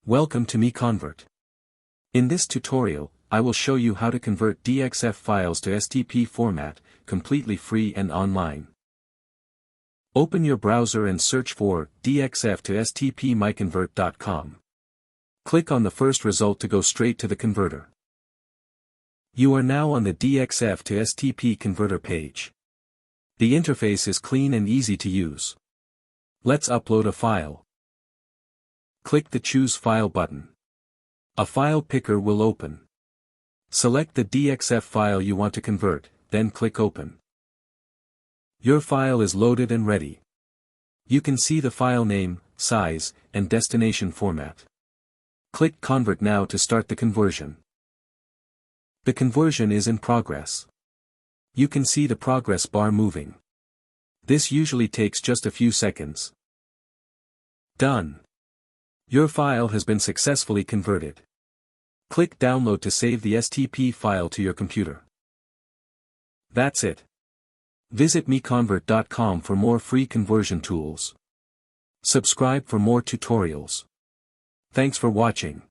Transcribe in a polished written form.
Welcome to MiConvert. In this tutorial, I will show you how to convert DXF files to STP format, completely free and online. Open your browser and search for DXF to STP MiConvert.com. Click on the first result to go straight to the converter. You are now on the DXF to STP converter page. The interface is clean and easy to use. Let's upload a file. Click the Choose File button. A file picker will open. Select the DXF file you want to convert, then click Open. Your file is loaded and ready. You can see the file name, size, and destination format. Click Convert now to start the conversion. The conversion is in progress. You can see the progress bar moving. This usually takes just a few seconds. Done. Your file has been successfully converted. Click Download to save the STP file to your computer. That's it. Visit MiConvert.com for more free conversion tools. Subscribe for more tutorials. Thanks for watching.